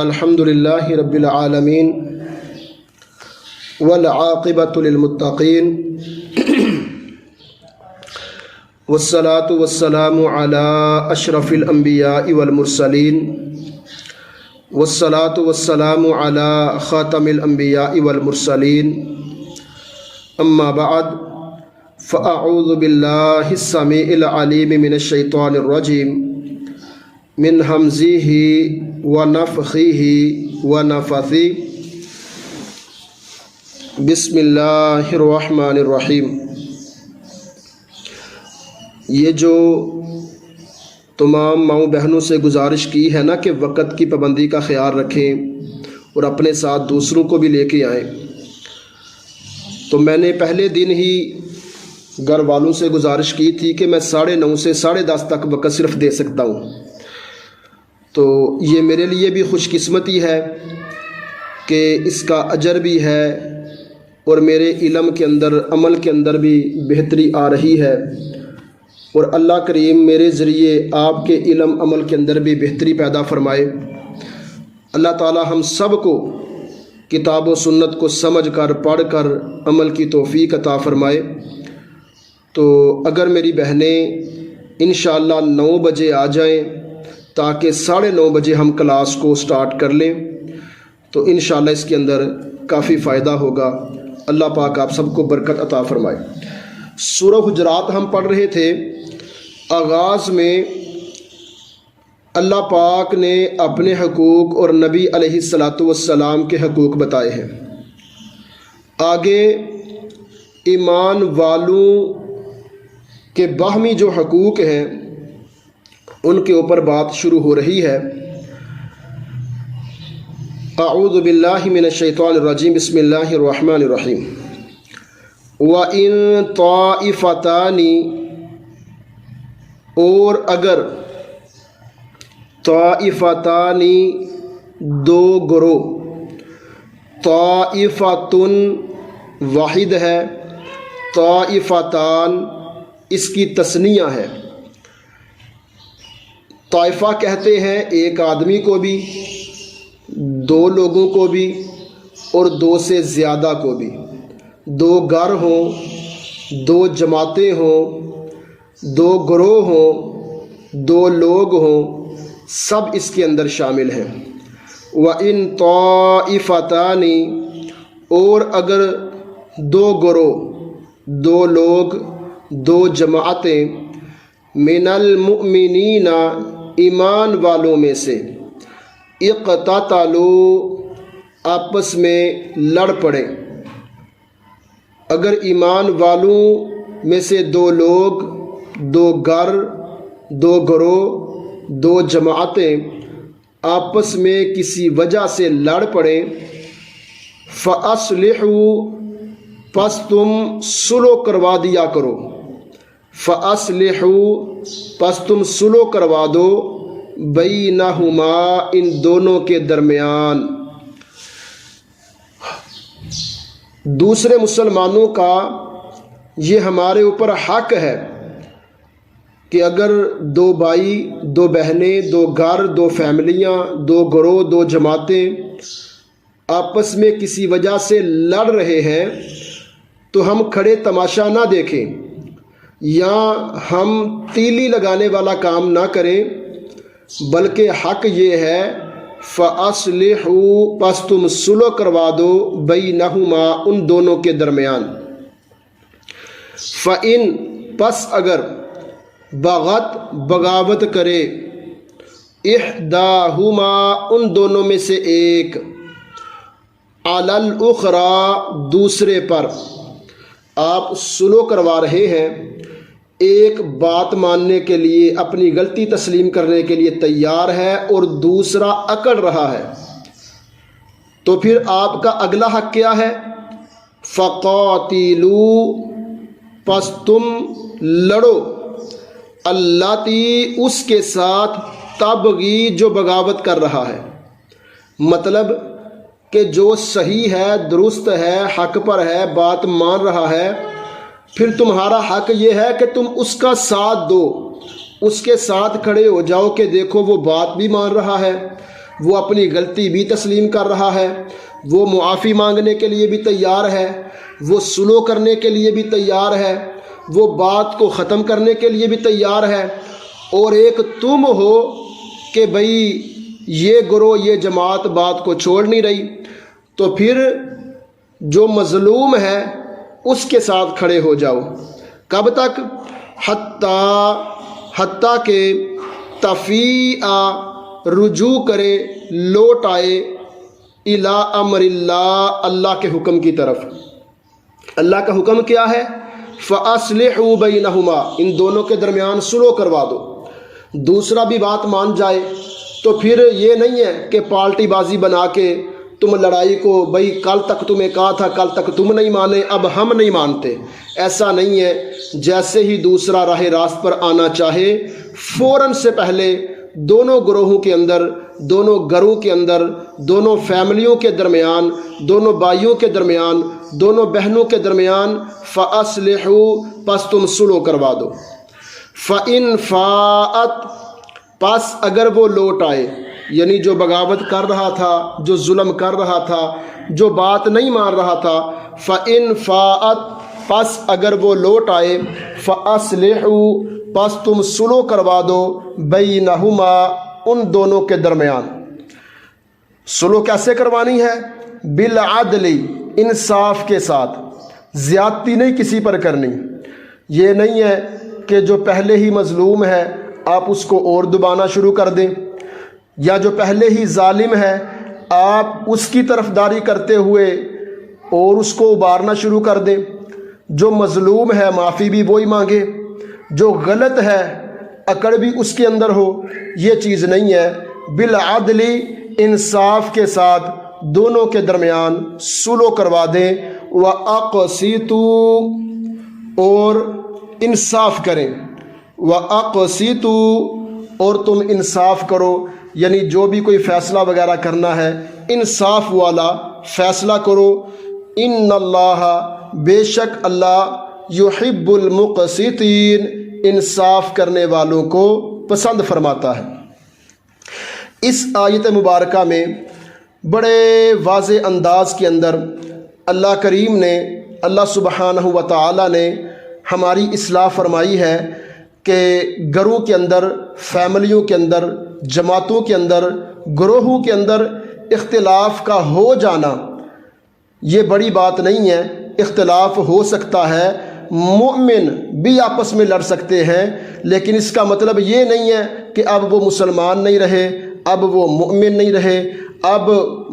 الحمدللہ رب العالمین والعاقبۃ للمتقین والصلاة والسلام علی اشرف الانبیاء والمرسلین والصلاة والسلام علی خاتم الانبیاء والمرسلین اما بعد فاعوذ باللہ السمیع العلیم من الشیطان الرجیم من حمزہ ونفخہ ونفثہ بسم اللہ الرحمن الرحیم۔ یہ جو تمام ماؤں بہنوں سے گزارش کی ہے نا کہ وقت کی پابندی کا خیال رکھیں اور اپنے ساتھ دوسروں کو بھی لے کے آئیں، تو میں نے پہلے دن ہی گھر والوں سے گزارش کی تھی کہ میں 9:30 سے 10:30 تک وقت صرف دے سکتا ہوں، تو یہ میرے لیے بھی خوش قسمتی ہے کہ اس کا اجر بھی ہے اور میرے علم کے اندر عمل کے اندر بھی بہتری آ رہی ہے، اور اللہ کریم میرے ذریعے آپ کے علم عمل کے اندر بھی بہتری پیدا فرمائے۔ اللہ تعالی ہم سب کو کتاب و سنت کو سمجھ کر پڑھ کر عمل کی توفیق عطا فرمائے۔ تو اگر میری بہنیں انشاءاللہ 9 بجے آ جائیں تاکہ 9:30 بجے ہم کلاس کو سٹارٹ کر لیں تو انشاءاللہ اس کے اندر کافی فائدہ ہوگا۔ اللہ پاک آپ سب کو برکت عطا فرمائے۔ سورہ حجرات ہم پڑھ رہے تھے، آغاز میں اللہ پاک نے اپنے حقوق اور نبی علیہ الصلاۃ والسلام کے حقوق بتائے ہیں، آگے ایمان والوں کے باہمی جو حقوق ہیں ان کے اوپر بات شروع ہو رہی ہے۔ اعوذ باللہ من الشیطان الرجیم، بسم اللہ الرحمن الرحیم۔ وَإِن طَائِفَتَانِ، اور اگر طائفتان دو گروہ، طائفتن واحد ہے، طائفتان اس کی تثنیہ ہے۔ طائفہ کہتے ہیں ایک آدمی کو بھی، 2 لوگوں کو بھی، اور 2 سے زیادہ کو بھی، 2 گھر ہوں، 2 جماعتیں ہوں، 2 گروہ ہوں، 2 لوگ ہوں، سب اس کے اندر شامل ہیں۔ وَإِن طَائِفَتَانِ، اور اگر 2 گروہ، 2 لوگ، 2 جماعتیں، من المؤمنین ایمان والوں میں سے، اقتتلوا آپس میں لڑ پڑیں، اگر ایمان والوں میں سے 2 لوگ، 2 گھر، 2 گروہ، 2 جماعتیں آپس میں کسی وجہ سے لڑ پڑیں، فَأَصْلِحُوا، پس تم صلح کروا دیا کرو، فَأَصْلِحُوا، پس تم صلح کروا دو، بینہما، ان دونوں کے درمیان۔ دوسرے مسلمانوں کا یہ ہمارے اوپر حق ہے کہ اگر 2 بھائی، 2 بہنیں، 2 گھر، 2 فیملیاں، 2 گروہ، 2 جماعتیں آپس میں کسی وجہ سے لڑ رہے ہیں تو ہم کھڑے تماشا نہ دیکھیں یا ہم تیلی لگانے والا کام نہ کریں، بلکہ حق یہ ہے فَأَصْلِحُوا، پس تم صلح کروا دو، بینہما، ان دونوں کے درمیان۔ فَإِن، پس اگر، بغت، بغاوت کرے، احداہما، ان دونوں میں سے ایک، علی الاخری، دوسرے پر، آپ صلح کروا رہے ہیں، ایک بات ماننے کے لیے، اپنی غلطی تسلیم کرنے کے لیے تیار ہے اور دوسرا اکڑ رہا ہے، تو پھر آپ کا اگلا حق کیا ہے؟ فَقَاتِلُوا، پس تم لڑو، اللاتی، اس کے ساتھ، تبغی، جو بغاوت کر رہا ہے، مطلب کہ جو صحیح ہے، درست ہے، حق پر ہے، بات مان رہا ہے، پھر تمہارا حق یہ ہے کہ تم اس کا ساتھ دو، اس کے ساتھ کھڑے ہو جاؤ کہ دیکھو وہ بات بھی مان رہا ہے، وہ اپنی غلطی بھی تسلیم کر رہا ہے، وہ معافی مانگنے کے لیے بھی تیار ہے، وہ صلح کرنے کے لیے بھی تیار ہے، وہ بات کو ختم کرنے کے لیے بھی تیار ہے، اور ایک تم ہو کہ بھئی یہ گروہ یہ جماعت بات کو چھوڑ نہیں رہی، تو پھر جو مظلوم ہے اس کے ساتھ کھڑے ہو جاؤ۔ کب تک؟ حتیٰ کہ تفیع رجوع کرے، لوٹ آئے، الی امر اللہ، اللہ کے حکم کی طرف۔ اللہ کا حکم کیا ہے؟ فَأَصْلِحُوا بَيْنَهُمَا، ان دونوں کے درمیان صلح کروا دو۔ دوسرا بھی بات مان جائے تو پھر یہ نہیں ہے کہ پالٹی بازی بنا کے تم لڑائی کو، بھئی کل تک تمہیں کہا تھا، کل تک تم نہیں مانے، اب ہم نہیں مانتے، ایسا نہیں ہے۔ جیسے ہی دوسرا راہ راست پر آنا چاہے، فوراً سے پہلے دونوں گروہوں کے اندر، دونوں گھروں کے اندر، دونوں فیملیوں کے درمیان، دونوں بھائیوں کے درمیان، دونوں بہنوں کے درمیان فَأَصْلِحُوا، پس تم صلح کروا دو۔ فَإِنْ فَاءَتْ، پس اگر وہ لوٹ آئے، یعنی جو بغاوت کر رہا تھا، جو ظلم کر رہا تھا، جو بات نہیں مان رہا تھا، فَإِنْ فَاءَتْ، پس اگر وہ لوٹ آئے، فَأَصْلِحُوا، پس تم صلح کروا دو، بَيْنَهُمَا، ان دونوں کے درمیان۔ صلح کیسے کروانی ہے؟ بالعدل، انصاف کے ساتھ، زیادتی نہیں کسی پر کرنی۔ یہ نہیں ہے کہ جو پہلے ہی مظلوم ہے آپ اس کو اور دبانا شروع کر دیں، یا جو پہلے ہی ظالم ہے آپ اس کی طرفداری کرتے ہوئے اور اس کو ابارنا شروع کر دیں۔ جو مظلوم ہے معافی بھی وہی مانگے، جو غلط ہے اکڑ بھی اس کے اندر ہو، یہ چیز نہیں ہے۔ بالعدل، انصاف کے ساتھ دونوں کے درمیان صلح کروا دیں۔ وَأَقْسِطُوا، اور انصاف کریں۔ وَأَقْسِطُوا، اور تم انصاف کرو، یعنی جو بھی کوئی فیصلہ وغیرہ کرنا ہے انصاف والا فیصلہ کرو۔ ان اللہ، بے شک اللہ، یحب المقسطین، انصاف کرنے والوں کو پسند فرماتا ہے۔ اس آیت مبارکہ میں بڑے واضح انداز کے اندر اللہ کریم نے، اللہ سبحانہ و تعالی نے ہماری اصلاح فرمائی ہے کہ گھروں کے اندر، فیملیوں کے اندر، جماعتوں کے اندر، گروہوں کے اندر اختلاف کا ہو جانا یہ بڑی بات نہیں ہے۔ اختلاف ہو سکتا ہے، مومن بھی آپس میں لڑ سکتے ہیں، لیکن اس کا مطلب یہ نہیں ہے کہ اب وہ مسلمان نہیں رہے، اب وہ مومن نہیں رہے، اب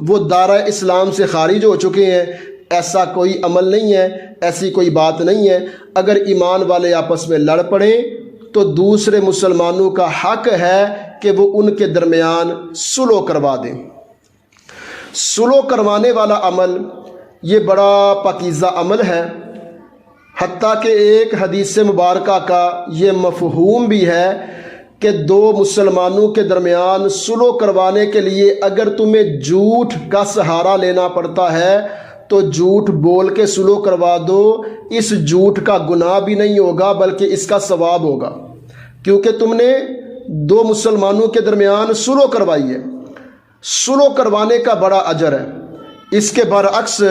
وہ دائرہ اسلام سے خارج ہو چکے ہیں۔ ایسا کوئی عمل نہیں ہے، ایسی کوئی بات نہیں ہے۔ اگر ایمان والے آپس میں لڑ پڑیں تو دوسرے مسلمانوں کا حق ہے کہ وہ ان کے درمیان صلح کروا دیں۔ صلح کروانے والا عمل یہ بڑا پاکیزہ عمل ہے، حتیٰ کہ ایک حدیث مبارکہ کا یہ مفہوم بھی ہے کہ دو مسلمانوں کے درمیان صلح کروانے کے لیے اگر تمہیں جھوٹ کا سہارا لینا پڑتا ہے تو جھوٹ بول کے صلح کروا دو۔ اس جھوٹ کا گناہ بھی نہیں ہوگا بلکہ اس کا ثواب ہوگا، کیونکہ تم نے دو مسلمانوں کے درمیان صلح کروائی ہے۔ صلح کروانے کا بڑا اجر ہے۔ اس کے برعکس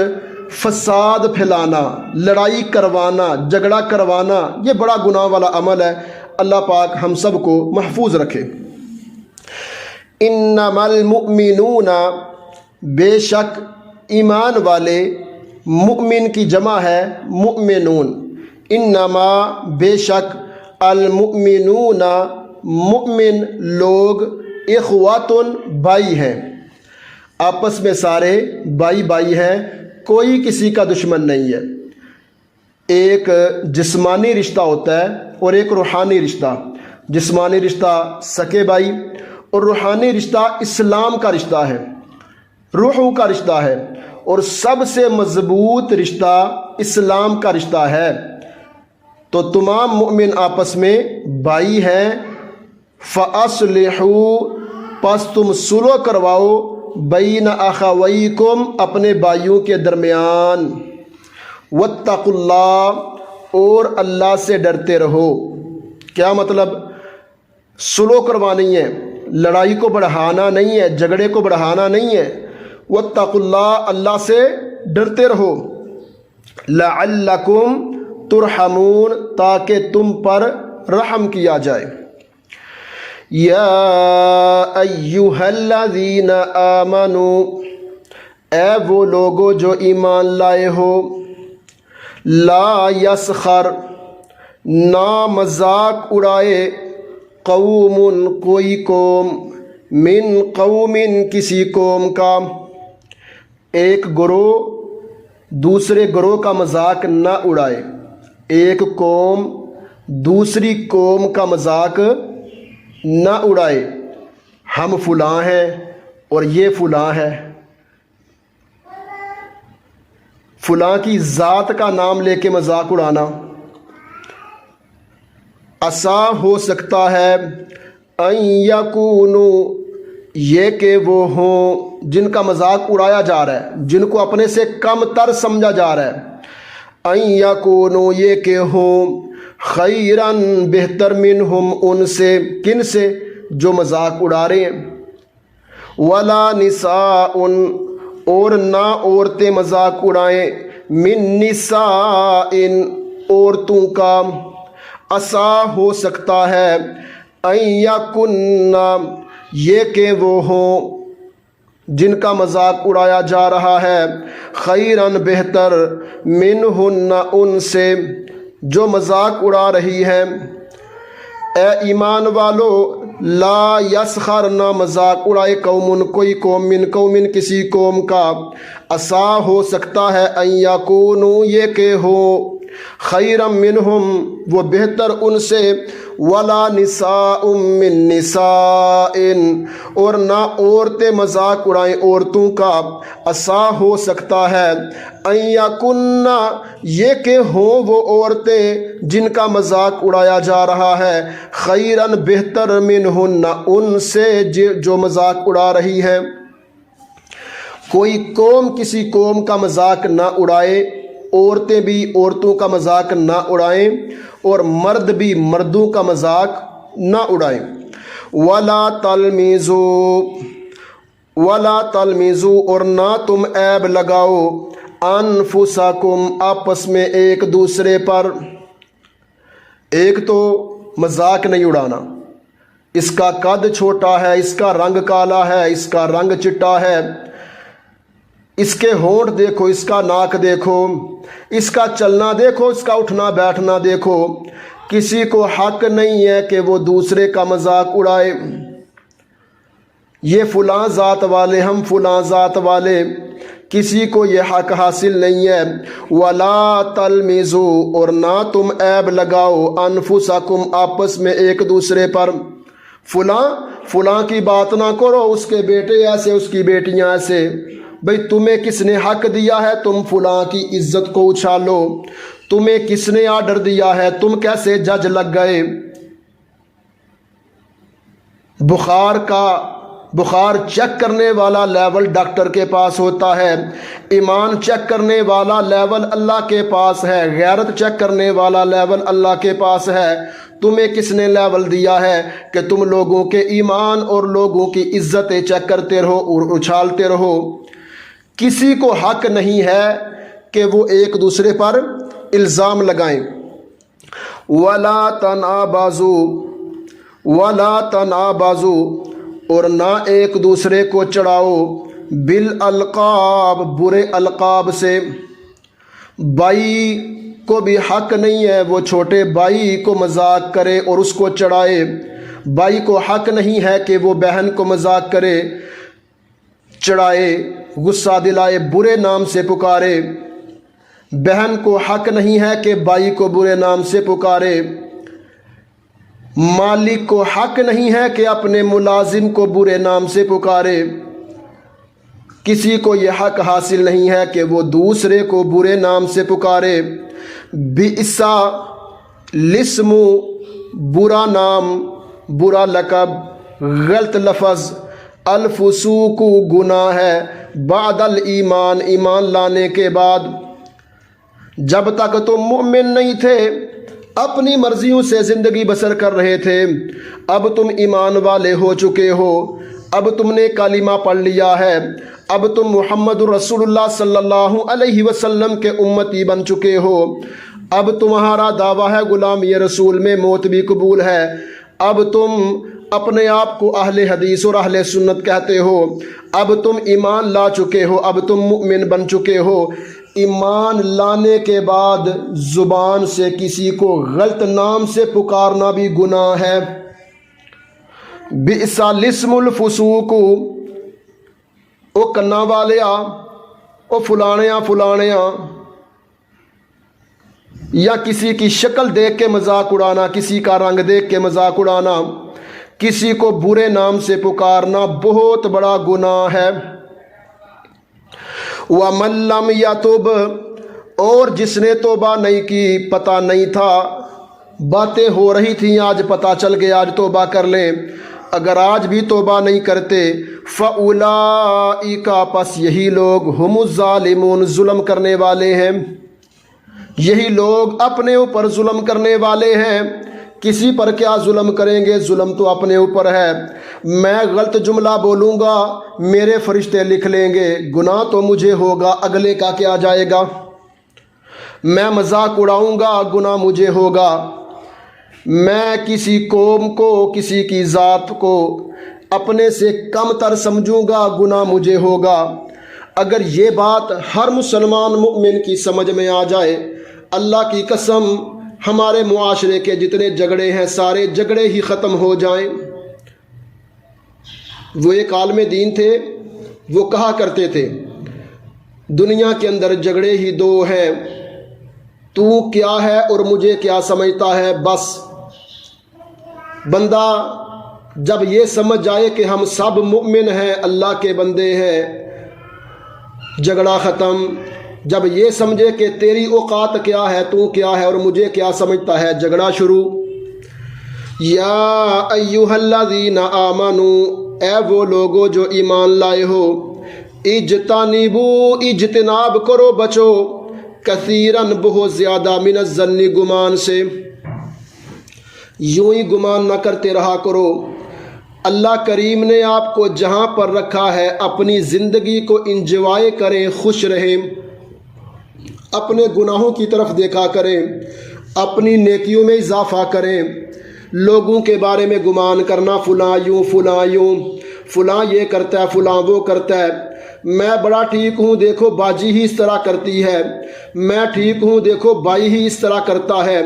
فساد پھیلانا، لڑائی کروانا، جھگڑا کروانا یہ بڑا گناہ والا عمل ہے۔ اللہ پاک ہم سب کو محفوظ رکھے۔ انما المؤمنون، بے شک ایمان والے، مؤمن کی جمع ہے مؤمنون۔ انما، بے شک، المؤمنون، مؤمن لوگ، اخواتن، بھائی ہیں، آپس میں سارے بھائی بھائی ہیں، کوئی کسی کا دشمن نہیں ہے۔ ایک جسمانی رشتہ ہوتا ہے اور ایک روحانی رشتہ۔ جسمانی رشتہ سکے بھائی اور روحانی رشتہ اسلام کا رشتہ ہے، روحوں کا رشتہ ہے، اور سب سے مضبوط رشتہ اسلام کا رشتہ ہے۔ تو تمام مومن آپس میں بھائی ہیں۔ فَأَصْلِحُوا، پس تم صلح کرواؤ، بین اخویکم، اپنے بھائیوں کے درمیان، واتقوا اللہ، اور اللہ سے ڈرتے رہو۔ کیا مطلب؟ صلح کروانی ہے لڑائی کو بڑھانا نہیں ہے، جھگڑے کو بڑھانا نہیں ہے۔ واتقوا اللہ، اللہ سے ڈرتے رہو۔ لعلکم ترحمون، تاکہ تم پر رحم کیا جائے۔ یا ایہا الذین آمنوا، اے وہ لوگو جو ایمان لائے ہو، لا یسخر، نہ مذاق اڑائے، قوم، کوئی قوم، من قوم، کسی قوم کا، ایک گروہ دوسرے گروہ کا مذاق نہ اڑائے، ایک قوم دوسری قوم کا مذاق نہ اڑائے۔ ہم فلاں ہیں اور یہ فلاں ہے، فلاں کی ذات کا نام لے کے مذاق اڑانا۔ عسیٰ، ہو سکتا ہے، ان یکونوا، یہ کہ وہ ہوں جن کا مذاق اڑایا جا رہا ہے، جن کو اپنے سے کم تر سمجھا جا رہا ہے، ان یکونوا، یہ کہ ہوں، خیراً، بہتر، منہم، ان سے، کن سے؟ جو مذاق اڑا رہے ہیں۔ ولا نساء، اور نہ عورتیں مذاق اڑائیں، من نساء، عورتوں کا، عسیٰ، ہو سکتا ہے، ان یکن، یہ کہ وہ ہوں جن کا مذاق اڑایا جا رہا ہے، خیراً، بہتر، منہن، ان سے جو مذاق اڑا رہی ہے۔ اے ایمان والو، لا یسخر، نہ مذاق اڑائے، قوم، کوئی قوم، من قوم، کسی قوم کا، عسیٰ، ہو سکتا ہے، ان یکونوا، یہ کہ ہو، خیرا منہم، وہ بہتر ان سے، ولا نساء من نساء، اور نہ عورتیں مذاق اڑائیں عورتوں کا، عسیٰ، ہو سکتا ہے، ان یکن، یہ کہ ہوں وہ عورتیں جن کا مذاق اڑایا جا رہا ہے، خیرا، بہتر، منہن، ان سے جو مذاق اڑا رہی ہے۔ کوئی قوم کسی قوم کا مذاق نہ اڑائے، عورتیں بھی عورتوں کا مذاق نہ اڑائیں، اور مرد بھی مردوں کا مذاق نہ اڑائیں۔ ولا تلمیزوا، ولا تلمیزوا، اور نہ تم عیب لگاؤ، انفسکم، آپس میں ایک دوسرے پر۔ ایک تو مذاق نہیں اڑانا، اس کا قد چھوٹا ہے، اس کا رنگ کالا ہے، اس کا رنگ چٹا ہے، اس کے ہونٹ دیکھو، اس کا ناک دیکھو، اس کا چلنا دیکھو، اس کا اٹھنا بیٹھنا دیکھو۔ کسی کو حق نہیں ہے کہ وہ دوسرے کا مذاق اڑائے، یہ فلاں ذات والے، ہم فلاں ذات والے، کسی کو یہ حق حاصل نہیں ہے۔ ولا تلمیزوا، اور نہ تم عیب لگاؤ، انفسکم، آپس میں ایک دوسرے پر۔ فلاں کی بات نہ کرو، اس کے بیٹے ایسے، اس کی بیٹیاں ایسے۔ بھئی تمہیں کس نے حق دیا ہے تم فلاں کی عزت کو اچھالو؟ تمہیں کس نے آرڈر دیا ہے؟ تم کیسے جج لگ گئے؟ بخار چیک کرنے والا لیول ڈاکٹر کے پاس ہوتا ہے، ایمان چیک کرنے والا لیول اللہ کے پاس ہے، غیرت چیک کرنے والا لیول اللہ کے پاس ہے۔ تمہیں کس نے لیول دیا ہے کہ تم لوگوں کے ایمان اور لوگوں کی عزتیں چیک کرتے رہو اور اچھالتے رہو؟ کسی کو حق نہیں ہے کہ وہ ایک دوسرے پر الزام لگائیں۔ ولا تنابزوا، ولا تنابزوا، اور نہ ایک دوسرے کو چڑھاؤ، بالالقاب، برے القاب سے۔ بھائی کو بھی حق نہیں ہے وہ چھوٹے بھائی کو مذاق کرے اور اس کو چڑھائے، بھائی کو حق نہیں ہے کہ وہ بہن کو مذاق کرے، چڑھائے، غصہ دلائے، برے نام سے پکارے۔ بہن کو حق نہیں ہے کہ بھائی کو برے نام سے پکارے۔ مالک کو حق نہیں ہے کہ اپنے ملازم کو برے نام سے پکارے۔ کسی کو یہ حق حاصل نہیں ہے کہ وہ دوسرے کو برے نام سے پکارے۔ بئس الاسم، برا نام، برا لقب، غلط لفظ، الفسوق، گناہ ہے، بعد الایمان، ایمان لانے کے بعد۔ جب تک تم مومن نہیں تھے اپنی مرضیوں سے زندگی بسر کر رہے تھے، اب تم ایمان والے ہو چکے ہو، اب تم نے کلمہ پڑھ لیا ہے، اب تم محمد رسول اللہ صلی اللہ علیہ وسلم کے امتی بن چکے ہو، اب تمہارا دعویٰ ہے غلامی رسول میں موت بھی قبول ہے، اب تم اپنے آپ کو اہل حدیث اور اہل سنت کہتے ہو، اب تم ایمان لا چکے ہو، اب تم مؤمن بن چکے ہو۔ ایمان لانے کے بعد زبان سے کسی کو غلط نام سے پکارنا بھی گناہ ہے۔ بئس الاسم الفسوق، او کنا والیا، او فلانیاں فلانیاں، یا کسی کی شکل دیکھ کے مذاق اڑانا، کسی کا رنگ دیکھ کے مذاق اڑانا، کسی کو برے نام سے پکارنا بہت بڑا گناہ ہے۔ وَمَن لَّمْ يَتُبْ، اور جس نے توبہ نہیں کی، پتہ نہیں تھا، باتیں ہو رہی تھیں، آج پتہ چل گیا، آج توبہ کر لیں، اگر آج بھی توبہ نہیں کرتے، فَأُولَٰئِکَ، پس یہی لوگ، ہم الظالمون، ظلم کرنے والے ہیں، یہی لوگ اپنے اوپر ظلم کرنے والے ہیں۔ کسی پر کیا ظلم کریں گے، ظلم تو اپنے اوپر ہے۔ میں غلط جملہ بولوں گا، میرے فرشتے لکھ لیں گے، گناہ تو مجھے ہوگا، اگلے کا کیا جائے گا۔ میں مذاق اڑاؤں گا، گناہ مجھے ہوگا۔ میں کسی قوم کو، کسی کی ذات کو اپنے سے کم تر سمجھوں گا، گناہ مجھے ہوگا۔ اگر یہ بات ہر مسلمان مؤمن کی سمجھ میں آ جائے، اللہ کی قسم ہمارے معاشرے کے جتنے جھگڑے ہیں سارے جھگڑے ہی ختم ہو جائیں۔ وہ ایک عالم دین تھے، وہ کہا کرتے تھے دنیا کے اندر جھگڑے ہی دو ہیں، تو کیا ہے اور مجھے کیا سمجھتا ہے۔ بس بندہ جب یہ سمجھ جائے کہ ہم سب مؤمن ہیں، اللہ کے بندے ہیں، جھگڑا ختم۔ جب یہ سمجھے کہ تیری اوقات کیا ہے، تو کیا ہے اور مجھے کیا سمجھتا ہے، جھگڑا شروع۔ یا ایھا الذین آمنوا، اے وہ لوگو جو ایمان لائے ہو، اجتنبوا، اجتناب کرو، بچو، کثیراً، بہت زیادہ، من الظن، گمان سے، یوں ہی گمان نہ کرتے رہا کرو۔ اللہ کریم نے آپ کو جہاں پر رکھا ہے، اپنی زندگی کو انجوائے کریں، خوش رہیں، اپنے گناہوں کی طرف دیکھا کریں، اپنی نیکیوں میں اضافہ کریں۔ لوگوں کے بارے میں گمان کرنا، فلاں یوں، فلاں یوں، فلاں یہ کرتا ہے، فلاں وہ کرتا ہے، میں بڑا ٹھیک ہوں، دیکھو باجی ہی اس طرح کرتی ہے، میں ٹھیک ہوں، دیکھو بھائی ہی اس طرح کرتا ہے۔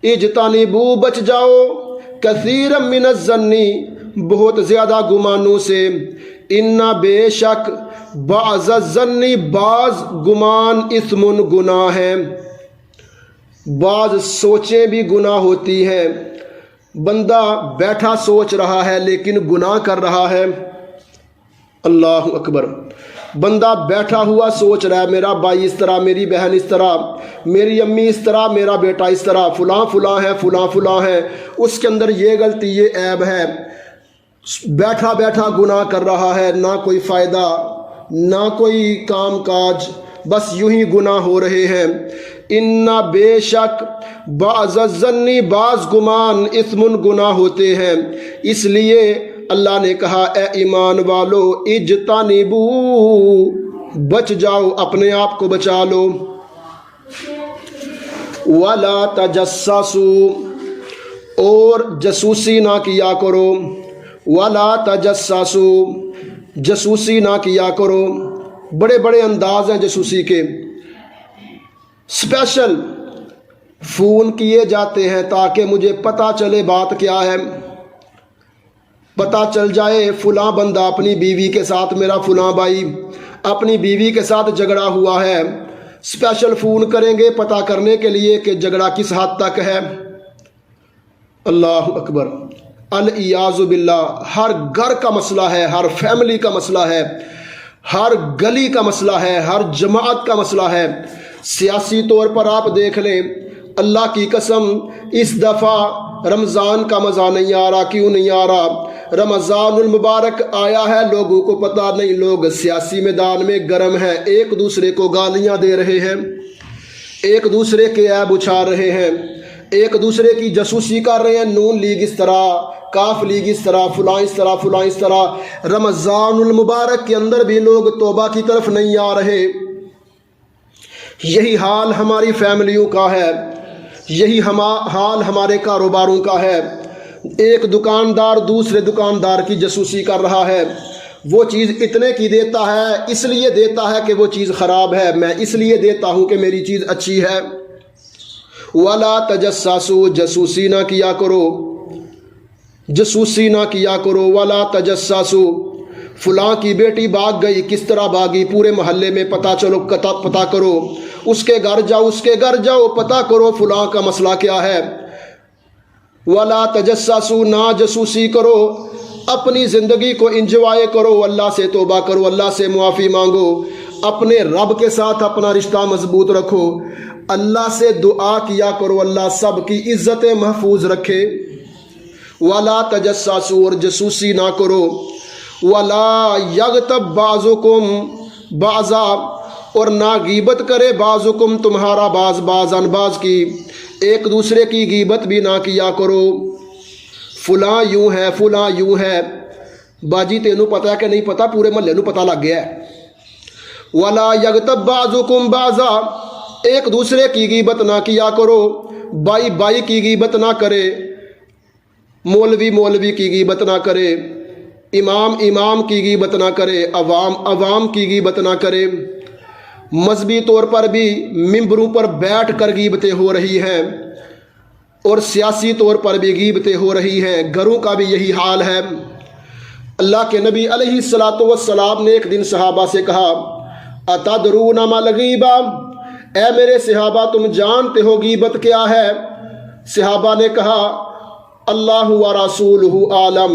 اجتنبوا، بچ جاؤ، کثیرا من الظن، بہت زیادہ گمانوں سے، ان بے شک، بعض الظن، بعض گمان، اثم، گناہ ہے، بعض سوچیں بھی گناہ ہوتی ہیں۔ بندہ بیٹھا سوچ رہا ہے لیکن گناہ کر رہا ہے۔ اللہ اکبر۔ بندہ بیٹھا ہوا سوچ رہا ہے، میرا بھائی اس طرح، میری بہن اس طرح، میری امی اس طرح، میرا بیٹا اس طرح، فلاں فلاں ہے، فلاں فلاں ہے، اس کے اندر یہ غلطی، یہ عیب ہے، بیٹھا بیٹھا گناہ کر رہا ہے، نہ کوئی فائدہ، نہ کوئی کام کاج، بس یوں ہی گناہ ہو رہے ہیں۔ ان بے شک، بعض الظن، بعض گمان، اثم، گناہ ہوتے ہیں۔ اس لیے اللہ نے کہا، اے ایمان والو، اجتنبوا، بچ جاؤ، اپنے آپ کو بچا لو۔ ولا تجسسوا، اور جاسوسی نہ کیا کرو۔ ولا تجسسوا، جاسوسی نہ کیا کرو۔ بڑے بڑے انداز ہیں جاسوسی کے، اسپیشل فون کیے جاتے ہیں تاکہ مجھے پتہ چلے بات کیا ہے، پتہ چل جائے فلاں بندہ اپنی بیوی کے ساتھ، میرا فلاں بھائی اپنی بیوی کے ساتھ جھگڑا ہوا ہے، اسپیشل فون کریں گے پتہ کرنے کے لیے کہ جھگڑا کس حد تک ہے۔ اللہ اکبر، العیاذ باللہ۔ ہر گھر کا مسئلہ ہے، ہر فیملی کا مسئلہ ہے، ہر گلی کا مسئلہ ہے، ہر جماعت کا مسئلہ ہے۔ سیاسی طور پر آپ دیکھ لیں، اللہ کی قسم اس دفعہ رمضان کا مزہ نہیں آ رہا۔ کیوں نہیں آ رہا؟ رمضان المبارک آیا ہے، لوگوں کو پتہ نہیں، لوگ سیاسی میدان میں گرم ہیں، ایک دوسرے کو گالیاں دے رہے ہیں، ایک دوسرے کے عیب اچھا رہے ہیں، ایک دوسرے کی جاسوسی کر رہے ہیں، نون لیگ اس طرح، کاف لیگ اس طرح، فلاں اس طرح، فلاں اس طرح۔ رمضان المبارک کے اندر بھی لوگ توبہ کی طرف نہیں آ رہے۔ یہی حال ہماری فیملیوں کا ہے، یہی حال ہمارے کاروباروں کا ہے۔ ایک دکاندار دوسرے دکاندار کی جاسوسی کر رہا ہے، وہ چیز اتنے کی دیتا ہے، اس لیے دیتا ہے کہ وہ چیز خراب ہے، میں اس لیے دیتا ہوں کہ میری چیز اچھی ہے۔ وَلَا تَجَسَّسُوا، جاسوسی نہ کیا کرو، جاسوسی نہ کیا کرو۔ وَلَا تَجَسَّسُوا، فلاں کی بیٹی بھاگ گئی، کس طرح بھاگی، پورے محلے میں پتہ کرو، اس کے گھر جاؤ، اس کے گھر جاؤ، پتہ کرو فلاں کا مسئلہ کیا ہے۔ وَلَا تَجَسَّسُوا، نہ جاسوسی کرو، اپنی زندگی کو انجوائے کرو، اللہ سے توبہ کرو، اللہ سے معافی مانگو، اپنے رب کے ساتھ اپنا رشتہ مضبوط رکھو، اللہ سے دعا کیا کرو، اللہ سب کی عزت محفوظ رکھے۔ وَلَا تَجَسَّسُوا، اور جاسوسی نہ کرو۔ وَلَا يَغْتَبْ بَعْضُكُمْ بَعْضًا، اور نہ غیبت کرے بعضکم، تمہارا بعض عن بعض کی، ایک دوسرے کی غیبت بھی نہ کیا کرو۔ فلاں یوں ہے، فلاں یوں ہے، باجی تینوں پتہ ہے کہ نہیں پتہ، پورے محلے نو پتہ لگ گیا ہے۔ وَلَا يَغْتَبْ بَعْضُكُمْ بَعْضًا، ایک دوسرے کی غیبت نہ کیا کرو، بائی کی غیبت نہ کرے، مولوی کی غیبت نہ کرے، امام کی غیبت نہ کرے، عوام کی غیبت نہ کرے۔ مذہبی طور پر بھی ممبروں پر بیٹھ کر غیبتیں ہو رہی ہیں، اور سیاسی طور پر بھی غیبتیں ہو رہی ہیں، گھروں کا بھی یہی حال ہے۔ اللہ کے نبی علیہ الصلاۃ والسلام نے ایک دن صحابہ سے کہا، اتدرون ما الغیبہ، اے میرے صحابہ تم جانتے ہو غیبت کیا ہے؟ صحابہ نے کہا، اللہ و رسولہ عالم،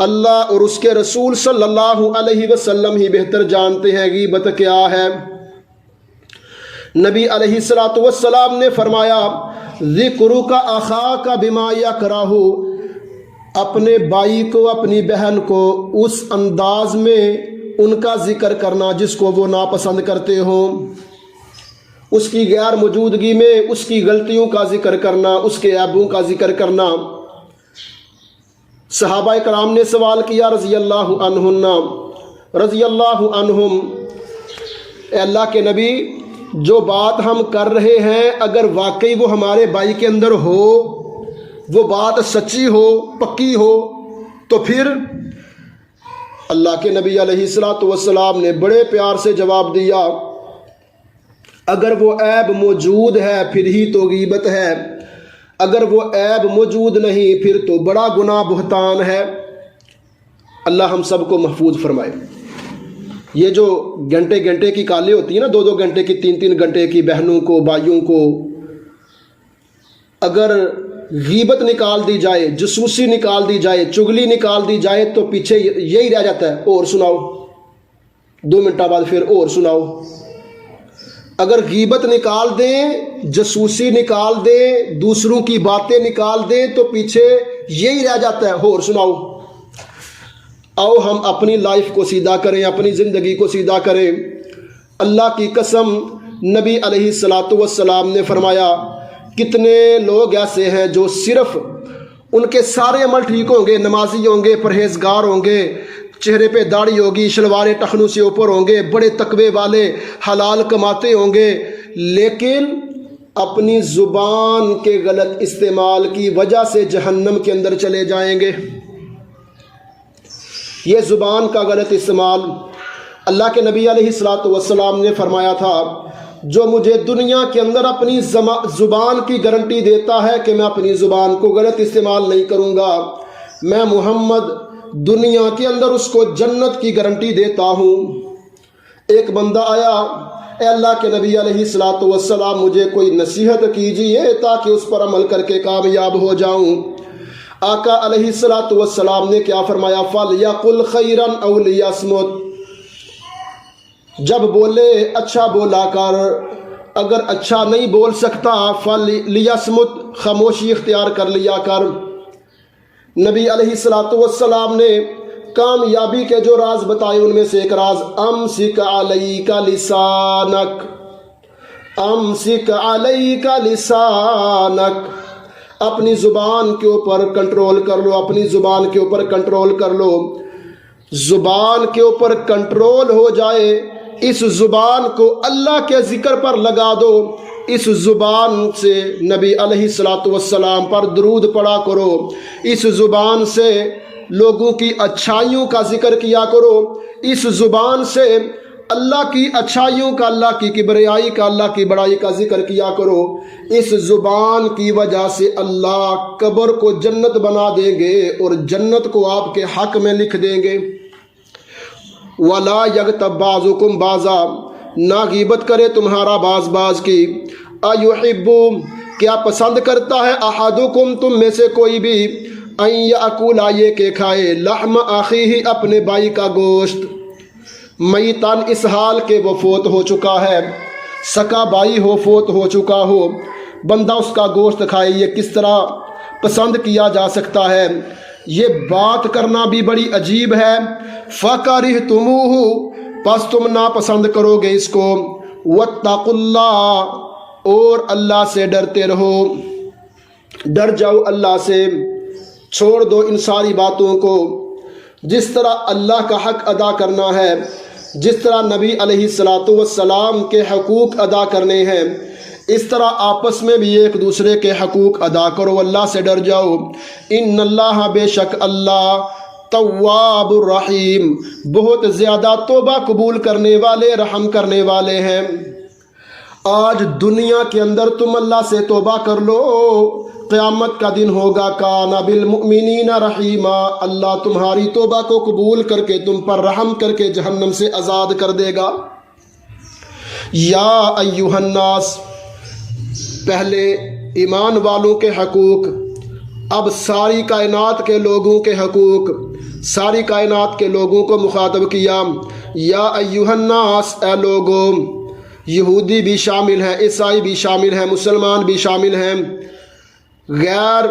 اللہ اور اس کے رسول صلی اللہ علیہ وسلم ہی بہتر جانتے ہیں غیبت کیا ہے۔ نبی علیہ الصلاۃ والسلام نے فرمایا، ذکرک اخاک بما یکرہ، اپنے بھائی کو، اپنی بہن کو اس انداز میں ان کا ذکر کرنا جس کو وہ ناپسند کرتے ہوں، اس کی غیر موجودگی میں اس کی غلطیوں کا ذکر کرنا، اس کے عیبوں کا ذکر کرنا۔ صحابہ کرام نے سوال کیا، رضی اللہ عنہم، اے اللہ کے نبی جو بات ہم کر رہے ہیں اگر واقعی وہ ہمارے بھائی کے اندر ہو، وہ بات سچی ہو، پکی ہو، تو پھر اللہ کے نبی علیہ الصلاۃ والسلام نے بڑے پیار سے جواب دیا، اگر وہ عیب موجود ہے پھر ہی تو غیبت ہے، اگر وہ عیب موجود نہیں پھر تو بڑا گناہ بہتان ہے۔ اللہ ہم سب کو محفوظ فرمائے۔ یہ جو گھنٹے کی کالیں ہوتی ہیں نا، 2 گھنٹے کی، 3 گھنٹے کی، بہنوں کو، بھائیوں کو اگر غیبت نکال دی جائے، جاسوسی نکال دی جائے، چغلی نکال دی جائے تو پیچھے یہی رہ جاتا ہے، اور سناؤ، 2 منٹوں بعد پھر اور سناؤ۔ اگر غیبت نکال دیں، جاسوسی نکال دیں، دوسروں کی باتیں نکال دیں تو پیچھے یہی رہ جاتا ہے، اور سناؤ۔ آؤ ہم اپنی لائف کو سیدھا کریں، اپنی زندگی کو سیدھا کریں۔ اللہ کی قسم، نبی علیہ الصلاۃ والسلام نے فرمایا، کتنے لوگ ایسے ہیں جو صرف ان کے سارے عمل ٹھیک ہوں گے، نمازی ہوں گے، پرہیزگار ہوں گے، چہرے پہ داڑھی ہوگی، شلواریں ٹخنوں سے اوپر ہوں گے، بڑے تقوی والے، حلال کماتے ہوں گے، لیکن اپنی زبان کے غلط استعمال کی وجہ سے جہنم کے اندر چلے جائیں گے۔ یہ زبان کا غلط استعمال، اللہ کے نبی علیہ الصلاۃ والسلام نے فرمایا تھا، جو مجھے دنیا کے اندر اپنی زبان کی گارنٹی دیتا ہے کہ میں اپنی زبان کو غلط استعمال نہیں کروں گا، میں محمد دنیا کے اندر اس کو جنت کی گارنٹی دیتا ہوں۔ ایک بندہ آیا، اے اللہ کے نبی علیہ الصلاۃ والسلام مجھے کوئی نصیحت کیجیے تاکہ اس پر عمل کر کے کامیاب ہو جاؤں۔ آقا علیہ الصلاۃ والسلام نے کیا فرمایا، فَلْيَقُلْ خَيْرًا أَوْ لِيَصْمُتْ، جب بولے اچھا بولا کر، اگر اچھا نہیں بول سکتا فَلْيَصْمُتْ، خاموشی اختیار کر لیا کر۔ نبی علیہ الصلاۃ والسلام نے کامیابی کے جو راز بتائے ان میں سے ایک راز، امسک علیک لسانک، امسک علیک لسانک، اپنی زبان کے اوپر کنٹرول کر لو، اپنی زبان کے اوپر کنٹرول کر لو۔ زبان کے اوپر کنٹرول ہو جائے، اس زبان کو اللہ کے ذکر پر لگا دو، اس زبان سے نبی علیہ الصلاۃ والسلام پر درود پڑھا کرو، اس زبان سے لوگوں کی اچھائیوں کا ذکر کیا کرو، اس زبان سے اللہ کی اچھائیوں کا، اللہ کی کبریائی کا، اللہ کی بڑائی کا ذکر کیا کرو۔ اس زبان کی وجہ سے اللہ قبر کو جنت بنا دیں گے اور جنت کو آپ کے حق میں لکھ دیں گے۔ وَلَا يَغْتَبْ بَعْضُكُمْ بَعْضًا، نہ غیبت کرے تمہارا بعض بعض کی۔ أَيُحِبُّ، کیا پسند کرتا ہے، أَحَدُكُمْ تم میں سے کوئی بھی، أَن يَأْكُلَ یہ کہ کھائے، لحم أَخِيهِ اپنے بھائی کا گوشت، میتن اس حال کے وہ فوت ہو چکا ہے، سکا بھائی ہو، فوت ہو چکا ہو، بندہ اس کا گوشت کھائے، یہ کس طرح پسند کیا جا سکتا ہے؟ یہ بات کرنا بھی بڑی عجیب ہے۔ فَكَرِهْتُمُوهُ، پس تم ناپسند کرو گے اس کو۔ وَاتَّقُوا اللَّهَ، اور اللہ سے ڈرتے رہو، ڈر جاؤ اللہ سے، چھوڑ دو ان ساری باتوں کو۔ جس طرح اللہ کا حق ادا کرنا ہے، جس طرح نبی علیہ الصلاۃ والسلام کے حقوق ادا کرنے ہیں، اس طرح آپس میں بھی ایک دوسرے کے حقوق ادا کرو، اللہ سے ڈر جاؤ۔ ان اللہ، بے شک اللہ، تواب الرحیم، بہت زیادہ توبہ قبول کرنے والے، رحم کرنے والے ہیں۔ آج دنیا کے اندر تم اللہ سے توبہ کر لو، قیامت کا دن ہوگا، کان بالمؤمنین رحیما، اللہ تمہاری توبہ کو قبول کر کے تم پر رحم کر کے جہنم سے آزاد کر دے گا۔ یا ایھا الناس، پہلے ایمان والوں کے حقوق، اب ساری کائنات کے لوگوں کے حقوق، ساری کائنات کے لوگوں کو مخاطب کیا۔ یا ایھا الناس، اے لوگوں، یہودی بھی شامل ہیں، عیسائی بھی شامل ہیں، مسلمان بھی شامل ہیں، غیر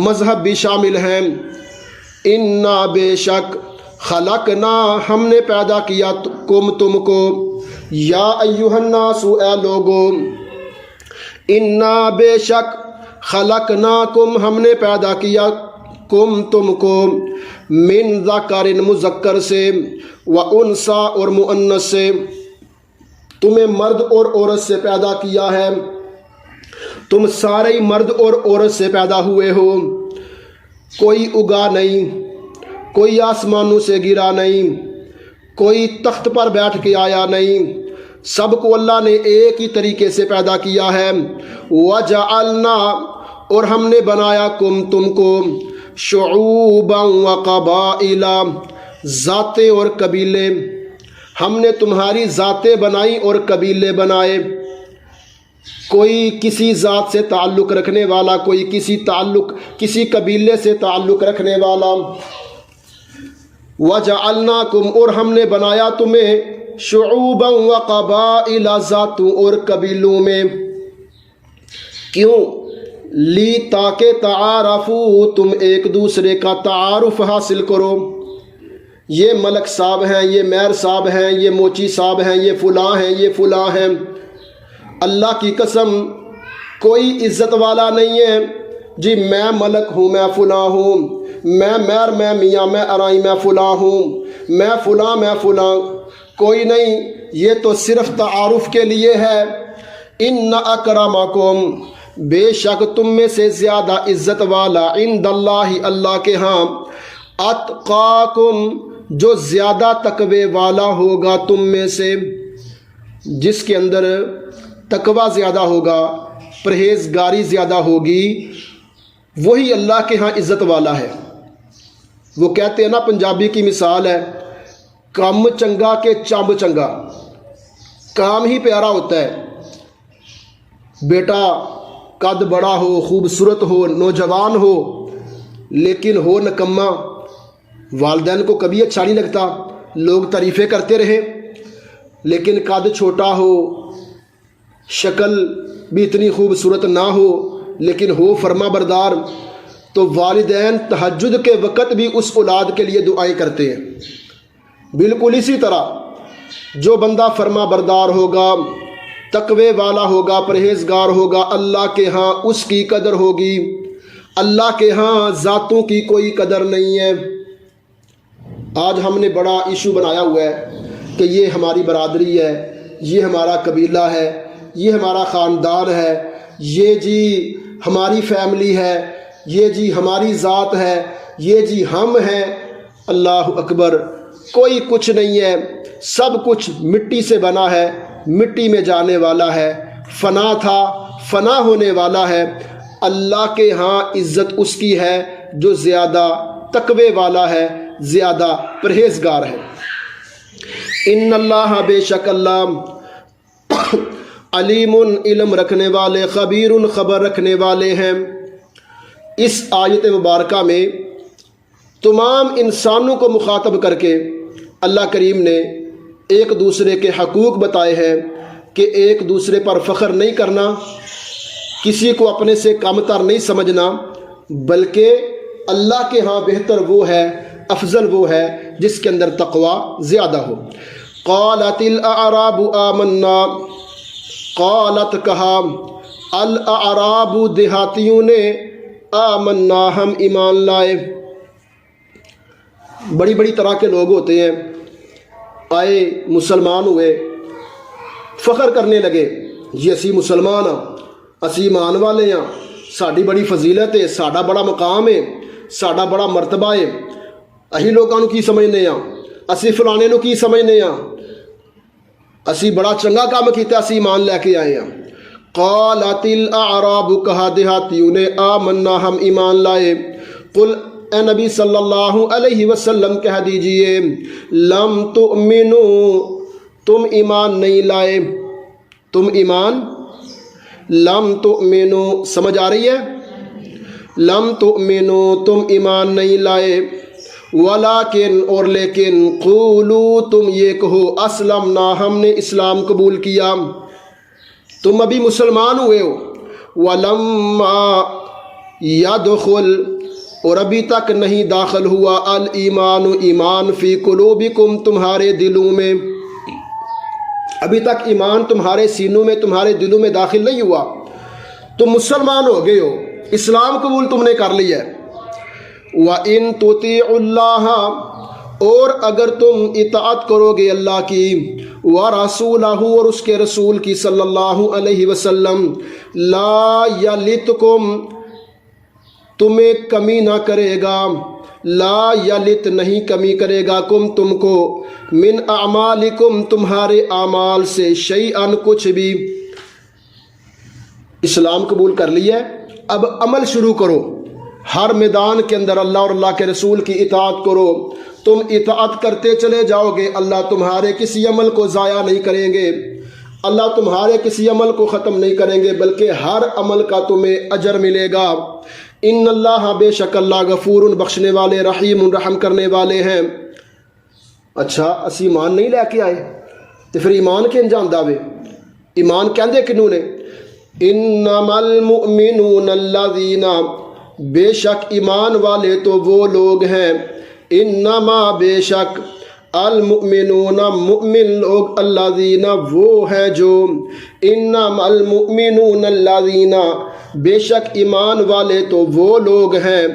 مذہب بھی شامل ہیں۔ انا، بے شک، خلقنا، ہم نے پیدا کیا تم کو، یا ایھا الناس، اے لوگوں، انا، بے شک، خلقناکم، ہم نے پیدا کیا تم کو، من ذکر، مذکر سے، وانثی، اور مؤنث سے، تمہیں مرد اور عورت سے پیدا کیا ہے، تم سارے مرد اور عورت سے پیدا ہوئے ہو، کوئی اگا نہیں، کوئی آسمانوں سے گرا نہیں، کوئی تخت پر بیٹھ کے آیا نہیں، سب کو اللہ نے ایک ہی طریقے سے پیدا کیا ہے۔ وَجَعَلْنَا، اور ہم نے بنایا تم کو، شعوبا وقبائل، ذاتیں اور قبیلے، ہم نے تمہاری ذاتیں بنائی اور قبیلے بنائے، کوئی کسی ذات سے تعلق رکھنے والا، کوئی کسی قبیلے سے تعلق رکھنے والا۔ وَجَعَلْنَاكُمْ، اور ہم نے بنایا تمہیں، شعوبا وقبائل، ذاتوں اور قبیلوں میں، کیوں؟ لی، تاکہ تعارفو، تم ایک دوسرے کا تعارف حاصل کرو۔ یہ ملک صاحب ہیں، یہ میر صاحب ہیں، یہ موچی صاحب ہیں، یہ فلاں ہیں، یہ فلاں ہیں۔ اللہ کی قسم، کوئی عزت والا نہیں ہے جی میں ملک ہوں، میں فلاں ہوں، میں میر، میں میاں، میں ارائی، میں فلاں ہوں، میں فلاں، میں فلاں، کوئی نہیں، یہ تو صرف تعارف کے لیے ہے۔ ان اکرمکم، بے شک تم میں سے زیادہ عزت والا، عند اللہ، اللہ کے ہاں، اتقاکم، جو زیادہ تقوی والا ہوگا تم میں سے، جس کے اندر تقوی زیادہ ہوگا، پرہیزگاری زیادہ ہوگی، وہی اللہ کے ہاں عزت والا ہے۔ وہ کہتے ہیں نا، پنجابی کی مثال ہے، کم چنگا کے چمب چنگا، کام ہی پیارا ہوتا ہے۔ بیٹا قد بڑا ہو، خوبصورت ہو، نوجوان ہو، لیکن ہو نکما، والدین کو کبھی اچھا نہیں لگتا، لوگ تعریفیں کرتے رہے، لیکن قد چھوٹا ہو، شکل بھی اتنی خوبصورت نہ ہو، لیکن ہو فرما بردار، تو والدین تہجد کے وقت بھی اس اولاد کے لیے دعائیں کرتے ہیں۔ بالکل اسی طرح جو بندہ فرما بردار ہوگا، تقوی والا ہوگا، پرہیزگار ہوگا، اللہ کے ہاں اس کی قدر ہوگی، اللہ کے ہاں ذاتوں کی کوئی قدر نہیں ہے۔ آج ہم نے بڑا ایشو بنایا ہوا ہے کہ یہ ہماری برادری ہے، یہ ہمارا قبیلہ ہے، یہ ہمارا خاندان ہے، یہ جی ہماری فیملی ہے، یہ جی ہماری ذات ہے، یہ جی ہم ہیں۔ اللہ اکبر، کوئی کچھ نہیں ہے، سب کچھ مٹی سے بنا ہے، مٹی میں جانے والا ہے، فنا تھا، فنا ہونے والا ہے۔ اللہ کے ہاں عزت اس کی ہے جو زیادہ تقوی والا ہے، زیادہ پرہیزگار ہے۔ ان اللہ، بے شک اللہ، علیم، علم رکھنے والے، خبیر، خبر رکھنے والے ہیں۔ اس آیت مبارکہ میں تمام انسانوں کو مخاطب کر کے اللہ کریم نے ایک دوسرے کے حقوق بتائے ہیں کہ ایک دوسرے پر فخر نہیں کرنا، کسی کو اپنے سے کم تر نہیں سمجھنا، بلکہ اللہ کے ہاں بہتر وہ ہے، افضل وہ ہے جس کے اندر تقوی زیادہ ہو۔ قالت الاعراب آمنا، قالت کہا، الاعراب دیہاتیوں نے، آمنا ہم ایمان لائے۔ بڑی بڑی طرح کے لوگ ہوتے ہیں، آئے مسلمان ہوئے، فخر کرنے لگے، جی اسی مسلمان ہاں، اسی ایمان والے ہاں، ساڈی بڑی فضیلت ہے، ساڈا بڑا مقام ہے، ساڈا بڑا مرتبہ ہے، اہی لوگوں نو کی سمجھنے ہاں، اسی فلانے نو کی سمجھنے ہاں، اسی بڑا چنگا کام کیتا، اسی ایمان لے کے آئے ہاں۔ قالت الاعراب، کہا دیہاتیوں نے، آمنا ہم ایمان لائے۔ قل، اے نبی صلی اللہ علیہ وسلم کہہ دیجئے، لم تؤمنو، تم ایمان نہیں لائے، تم ایمان، لم تؤمنو سمجھ آ رہی ہے؟ لم تؤمنو تم ایمان نہیں لائے، ولیکن اور لیکن، قولو تم یہ کہو، اسلمنا ہم نے اسلام قبول کیا، تم ابھی مسلمان ہوئے ہو، ولما یدخل اور ابھی تک نہیں داخل ہوا، الایمان ایمان، فی قلوبکم تمہارے دلوں میں، ابھی تک ایمان تمہارے سینوں میں، تمہارے دلوں میں داخل نہیں ہوا، تم مسلمان ہو گئے ہو، اسلام قبول تم نے کر لیا ہے۔ وَإِن تُطِيعُوا اللَّهَ، اور اگر تم اطاعت کرو گے اللہ کی، وَرَسُولَهُ اور اس کے رسول کی صلی اللہ علیہ وسلم، لا یلتکم تمہیں کمی نہ کرے گا، لا یلت نہیں کمی کرے گا، کم تم کو، من اعمالکم تمہارے اعمال سے، شیئن کچھ بھی۔ اسلام قبول کر لیا ہے، اب عمل شروع کرو، ہر میدان کے اندر اللہ اور اللہ کے رسول کی اطاعت کرو، تم اطاعت کرتے چلے جاؤ گے، اللہ تمہارے کسی عمل کو ضائع نہیں کریں گے، اللہ تمہارے کسی عمل کو ختم نہیں کریں گے، بلکہ ہر عمل کا تمہیں اجر ملے گا۔ ان اللہ، بے شک اللہ، غفور بخشنے والے، رحیم رحم کرنے والے ہیں۔ اچھا، اسی ایمان نہیں لے کے آئے تو پھر ایمان کے انجام دعوے، ایمان کہندے کنوں نے؟ انما المؤمنون الذین، بے شک ایمان والے تو وہ لوگ ہیں، انما بے شک، المؤمنون مؤمن لوگ، الذین وہ ہیں جو، انما المؤمنون الذین بے شک ایمان والے تو وہ لوگ ہیں،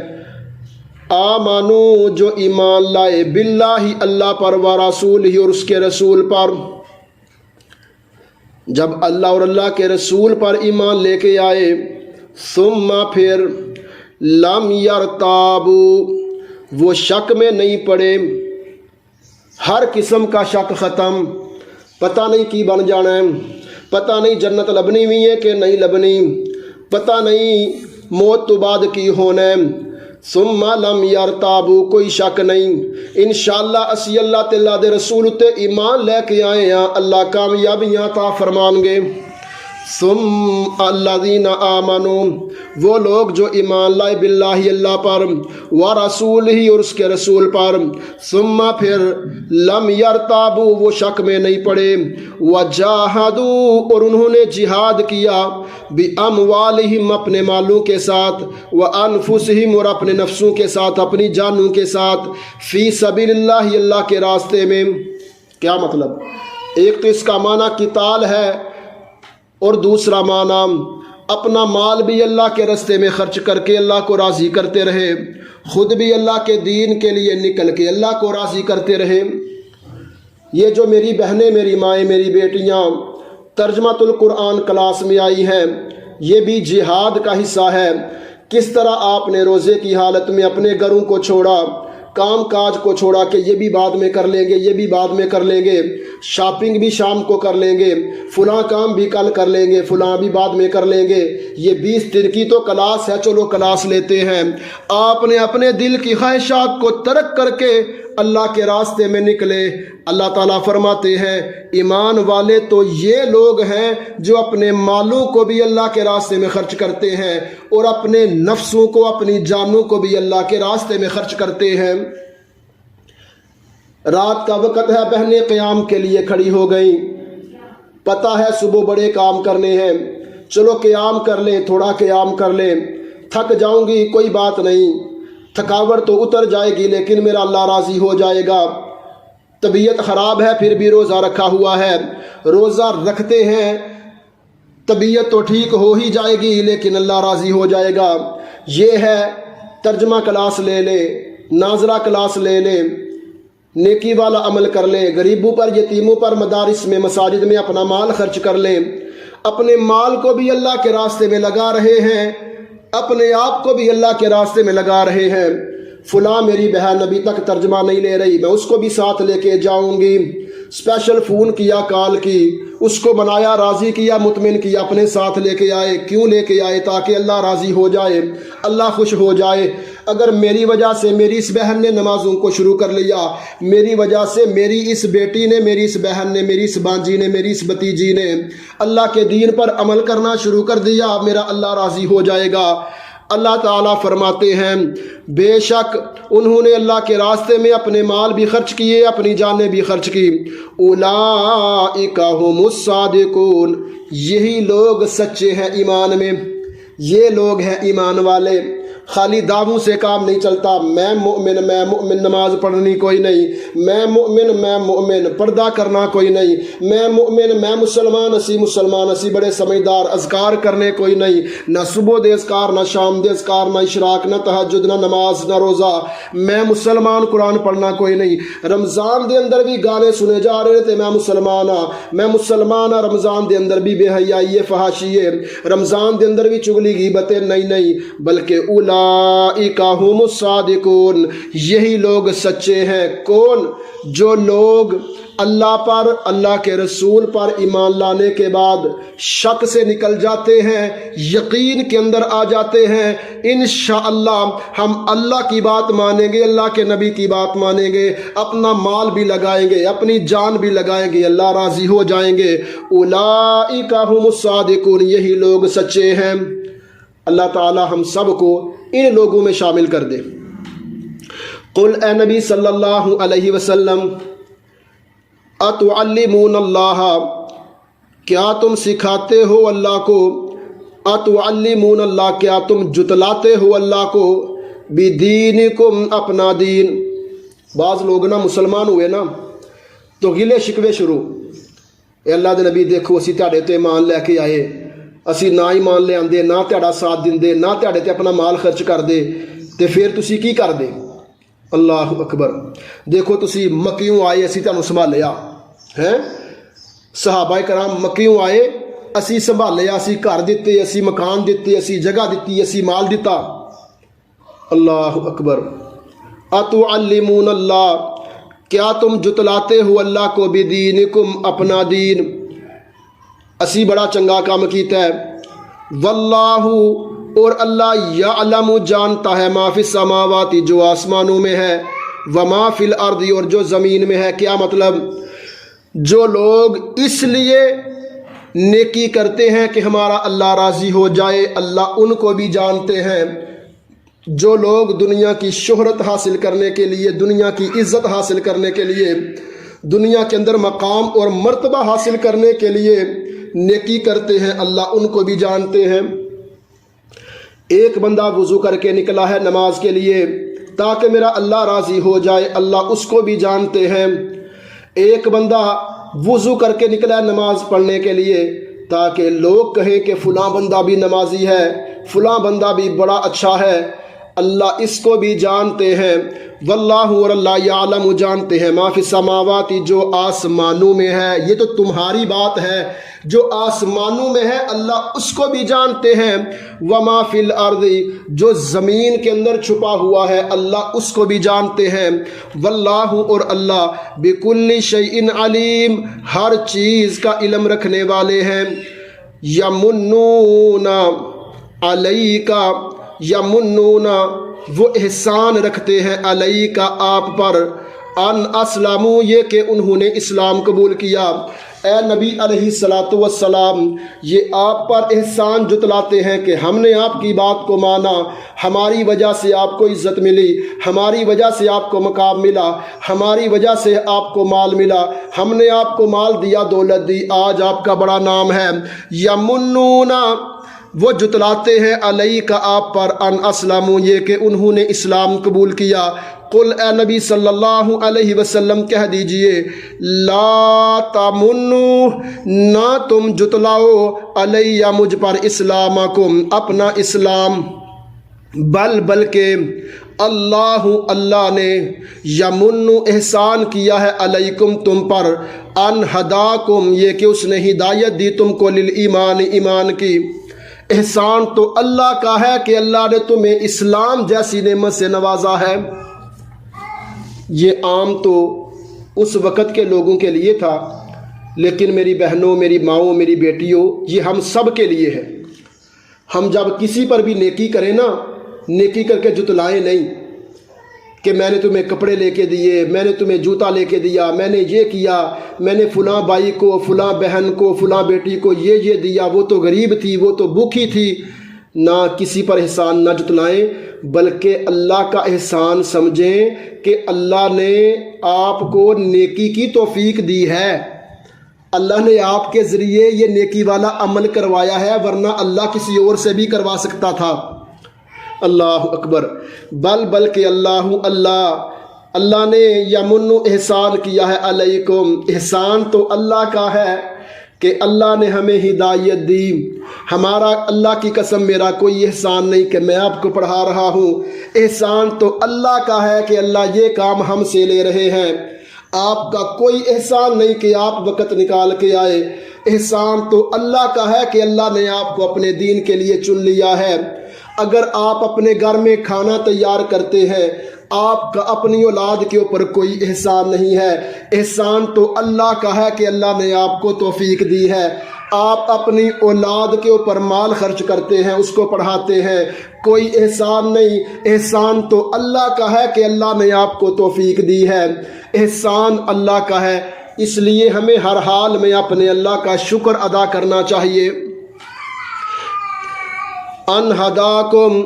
آمنو جو ایمان لائے، باللہ اللہ پر، ورسولہ اور اس کے رسول پر۔ جب اللہ اور اللہ کے رسول پر ایمان لے کے آئے، ثم پھر، لم یرتابو وہ شک میں نہیں پڑے، ہر قسم کا شک ختم، پتہ نہیں کی بن جانا ہے، پتہ نہیں جنت لبنی ہوئی ہے کہ نہیں لبنی، پتہ نہیں موت تو بعد کی ہونا ہے، ثم لم یرتابو کوئی شک نہیں، انشاءاللہ اسی اللہ تعالیٰ دے رسول تے ایمان لے کے آئے ہیں، اللہ کامیابیاں عطا فرمان گے۔ ثم الذین آمنوا وہ لوگ جو ایمان لائے، باللہ اللہ پر، ورسولہ اور اس کے رسول پر، ثم پھر، لم یرتابو وہ شک میں نہیں پڑے، وجاہدوا اور انہوں نے جہاد کیا، باموالہم اپنے مالوں کے ساتھ، وانفسہم اور اپنے نفسوں کے ساتھ، اپنی جانوں کے ساتھ، فی سبیل اللہ اللہ کے راستے میں۔ کیا مطلب؟ ایک تو اس کا معنی قتال ہے، اور دوسرا معنی اپنا مال بھی اللہ کے راستے میں خرچ کر کے اللہ کو راضی کرتے رہے، خود بھی اللہ کے دین کے لیے نکل کے اللہ کو راضی کرتے رہے۔ یہ جو میری بہنیں، میری مائیں، میری بیٹیاں ترجمۃ القرآن کلاس میں آئی ہیں، یہ بھی جہاد کا حصہ ہے۔ کس طرح آپ نے روزے کی حالت میں اپنے گھروں کو چھوڑا، کام کاج کو چھوڑا کہ یہ بھی بعد میں کر لیں گے، یہ بھی بعد میں کر لیں گے، شاپنگ بھی شام کو کر لیں گے، فلاں کام بھی کل کر لیں گے، فلاں بھی بعد میں کر لیں گے، یہ 20 دن کی تو کلاس ہے، چلو کلاس لیتے ہیں۔ آپ نے اپنے دل کی خواہشات کو ترک کر کے اللہ کے راستے میں نکلے۔ اللہ تعالیٰ فرماتے ہیں ایمان والے تو یہ لوگ ہیں جو اپنے مالوں کو بھی اللہ کے راستے میں خرچ کرتے ہیں اور اپنے نفسوں کو، اپنی جانوں کو بھی اللہ کے راستے میں خرچ کرتے ہیں۔ رات کا وقت ہے، بہنیں قیام کے لیے کھڑی ہو گئیں، پتہ ہے صبح بڑے کام کرنے ہیں، چلو قیام کر لیں، تھوڑا قیام کر لیں، تھک جاؤں گی کوئی بات نہیں، تھکاوٹ تو اتر جائے گی لیکن میرا اللہ راضی ہو جائے گا۔ طبیعت خراب ہے پھر بھی روزہ رکھا ہوا ہے، روزہ رکھتے ہیں، طبیعت تو ٹھیک ہو ہی جائے گی لیکن اللہ راضی ہو جائے گا۔ یہ ہے ترجمہ کلاس لے لے، ناظرہ کلاس لے لے، نیکی والا عمل کر لیں، غریبوں پر، یتیموں پر، مدارس میں، مساجد میں اپنا مال خرچ کر لیں، اپنے مال کو بھی اللہ کے راستے میں لگا رہے ہیں، اپنے آپ کو بھی اللہ کے راستے میں لگا رہے ہیں۔ فلاں میری بہن ابھی تک ترجمہ نہیں لے رہی، میں اس کو بھی ساتھ لے کے جاؤں گی، اسپیشل فون کیا، کال کی، اس کو بنایا، راضی کیا، مطمئن کیا، اپنے ساتھ لے کے آئے۔ کیوں لے کے آئے؟ تاکہ اللہ راضی ہو جائے، اللہ خوش ہو جائے۔ اگر میری وجہ سے میری اس بہن نے نمازوں کو شروع کر لیا، میری وجہ سے میری اس بیٹی نے، میری اس بہن نے، میری اس بانجی نے، میری اس بھتیجی نے اللہ کے دین پر عمل کرنا شروع کر دیا، میرا اللہ راضی ہو جائے گا۔ اللہ تعالیٰ فرماتے ہیں بے شک انہوں نے اللہ کے راستے میں اپنے مال بھی خرچ کیے، اپنی جانیں بھی خرچ کی۔ اولئک هم الصادقون، یہی لوگ سچے ہیں ایمان میں، یہ لوگ ہیں ایمان والے۔ خالی دعووں سے کام نہیں چلتا، میں مؤمن، نماز پڑھنی کوئی نہیں، میں مؤمن، پردہ کرنا کوئی نہیں، میں مؤمن، میں مسلمان اسی بڑے سمجھدار، اذکار کرنے کوئی نہیں، نہ صبح دے اذکار، نہ شام دے اذکار، نہ اشراق، نہ تہجد، نہ نماز، نہ روزہ، میں مسلمان، قرآن پڑھنا کوئی نہیں۔ رمضان دے اندر بھی گانے سنے جا رہے تھے، میں مسلمان ہاں، رمضان دے اندر بھی بے حیائی، فحاشی، رمضان دے اندر بھی چغلی غیبتیں نہیں، بلکہ اولئک هم الصادقون، یہی لوگ سچے ہیں۔ کون؟ جو لوگ اللہ پر، اللہ کے رسول پر ایمان لانے کے بعد شک سے نکل جاتے ہیں، یقین کے اندر آ جاتے ہیں، انشاءاللہ ہم اللہ کی بات مانیں گے، اللہ کے نبی کی بات مانیں گے، اپنا مال بھی لگائیں گے، اپنی جان بھی لگائیں گے، اللہ راضی ہو جائیں گے۔ اولئک هم الصادقون، یہی لوگ سچے ہیں۔ اللہ تعالی ہم سب کو ان لوگوں میں شامل کر دے۔ قل، اے نبی صلی اللہ علیہ وسلم، اتعلمون اللہ، کیا تم سکھاتے ہو اللہ کو، اتعلمون اللہ، کیا تم جتلاتے ہو اللہ کو، بدینکم، اپنا دین۔ بعض لوگ نا مسلمان ہوئے نا تو گلے شکوے شروع، اے اللہ دے نبی دیکھو اسی تہاڈے تے ایمان لے کے آئے، اسی نہ ایمان لے آندے، نہ تہاڈا ساتھ دیندے، نہ تہاڈے تے اپنا مال خرچ کر دے، تے پھر تسی کی کر دے؟ اللہ اکبر۔ دیکھو تسی مکیوں آئے، اسی تانوں سنبھالیا ہے، صحابہ کرام مکیوں آئے، اسی سنبھالیا، اسی گھر دیتے، اسی مکان دیتے، اسی جگہ دیتی، اسی مال دیتا۔ اللہ اکبر۔ اتعلمون اللہ، کیا تم جتلاتے ہو اللہ کو، بدینکم، اپنا دین، اسی بڑا چنگا کام کیتا ہے۔ واللہ، اور اللہ، یعلم، جانتا ہے، ما فی السماوات، جو آسمانوں میں ہے، وما فی الارض، اور جو زمین میں ہے۔ کیا مطلب؟ جو لوگ اس لیے نیکی کرتے ہیں کہ ہمارا اللہ راضی ہو جائے، اللہ ان کو بھی جانتے ہیں۔ جو لوگ دنیا کی شہرت حاصل کرنے کے لیے، دنیا کی عزت حاصل کرنے کے لیے، دنیا کے اندر مقام اور مرتبہ حاصل کرنے کے لیے نیکی کرتے ہیں، اللہ ان کو بھی جانتے ہیں۔ ایک بندہ وضو کر کے نکلا ہے نماز کے لیے تاکہ میرا اللہ راضی ہو جائے، اللہ اس کو بھی جانتے ہیں۔ ایک بندہ وضو کر کے نکلا ہے نماز پڑھنے کے لیے تاکہ لوگ کہیں کہ فلاں بندہ بھی نمازی ہے، فلاں بندہ بھی بڑا اچھا ہے۔ اللہ اس کو بھی جانتے ہیں، واللہ اور اللہ یعلم جانتے ہیں، ما فی السماوات جو آسمانوں میں ہے۔ یہ تو تمہاری بات ہے، جو آسمانوں میں ہے اللہ اس کو بھی جانتے ہیں، وما فی الارض جو زمین کے اندر چھپا ہوا ہے اللہ اس کو بھی جانتے ہیں، واللہ اور اللہ بکل شیء علیم ہر چیز کا علم رکھنے والے ہیں۔ یمنون علیک، یمنون وہ احسان رکھتے ہیں، علیک آپ پر، ان اسلموا یہ کہ انہوں نے اسلام قبول کیا۔ اے نبی علیہ الصلاۃ والسلام، یہ آپ پر احسان جتلاتے ہیں کہ ہم نے آپ کی بات کو مانا، ہماری وجہ سے آپ کو عزت ملی، ہماری وجہ سے آپ کو مقام ملا، ہماری وجہ سے آپ کو مال ملا، ہم نے آپ کو مال دیا، دولت دی، آج آپ کا بڑا نام ہے۔ یمنون وہ جتلاتے ہیں علیک آپ پر، ان اسلموا یہ کہ انہوں نے اسلام قبول کیا۔ قل اے نبی صلی اللہ علیہ وسلم کہہ دیجئے، لا تمنوا نہ تم جتلاؤ علی مجھ پر اسلامکم اپنا اسلام، بلکہ اللہ نے یمن احسان کیا ہے علیکم تم پر، ان ہداکم یہ کہ اس نے ہدایت دی تم کو للایمان ایمان کی۔ احسان تو اللہ کا ہے کہ اللہ نے تمہیں اسلام جیسی نعمت سے نوازا ہے۔ یہ عام تو اس وقت کے لوگوں کے لیے تھا، لیکن میری بہنوں، میری ماؤں، میری بیٹیوں، یہ ہم سب کے لیے ہے۔ ہم جب کسی پر بھی نیکی کریں نا، نیکی کر کے جتلائیں نہیں کہ میں نے تمہیں کپڑے لے کے دیے، میں نے تمہیں جوتا لے کے دیا، میں نے یہ کیا، میں نے فلاں بھائی کو، فلاں بہن کو، فلاں بیٹی کو یہ دیا، وہ تو غریب تھی، وہ تو بھوکھی تھی۔ نہ کسی پر احسان نہ جتلائیں، بلکہ اللہ کا احسان سمجھیں کہ اللہ نے آپ کو نیکی کی توفیق دی ہے، اللہ نے آپ کے ذریعے یہ نیکی والا عمل کروایا ہے، ورنہ اللہ کسی اور سے بھی کروا سکتا تھا۔ اللہ اکبر۔ بلکہ اللہ نے یمن احسان کیا ہے علیکم، احسان تو اللہ کا ہے کہ اللہ نے ہمیں ہدایت دی۔ ہمارا اللہ کی قسم میرا کوئی احسان نہیں کہ میں آپ کو پڑھا رہا ہوں، احسان تو اللہ کا ہے کہ اللہ یہ کام ہم سے لے رہے ہیں۔ آپ کا کوئی احسان نہیں کہ آپ وقت نکال کے آئے، احسان تو اللہ کا ہے کہ اللہ نے آپ کو اپنے دین کے لیے چن لیا ہے۔ اگر آپ اپنے گھر میں کھانا تیار کرتے ہیں، آپ کا اپنی اولاد کے اوپر کوئی احسان نہیں ہے، احسان تو اللہ کا ہے کہ اللہ نے آپ کو توفیق دی ہے۔ آپ اپنی اولاد کے اوپر مال خرچ کرتے ہیں، اس کو پڑھاتے ہیں، کوئی احسان نہیں، احسان تو اللہ کا ہے کہ اللہ نے آپ کو توفیق دی ہے۔ احسان اللہ کا ہے، اس لیے ہمیں ہر حال میں اپنے اللہ کا شکر ادا کرنا چاہیے۔ ان ہداکم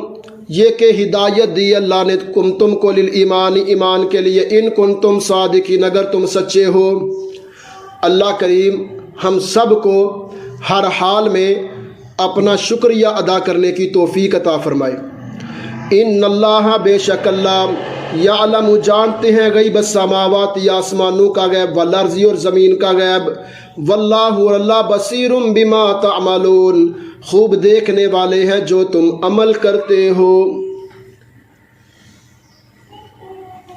یہ کہ ہدایت دی اللہ نے تم کو للایمان ایمان کے لیے، ان کنتم صادقین اگر تم سچے ہو۔ اللہ کریم ہم سب کو ہر حال میں اپنا شکریہ ادا کرنے کی توفیق عطا فرمائے۔ ان اللہ بے شک اللہ یعلم جانتے ہیں غیب السماوات آسمانوں کا غیب، والارض اور زمین کا غیب، واللہ اور اللہ بصیر بما تعملون خوب دیکھنے والے ہیں جو تم عمل کرتے ہو۔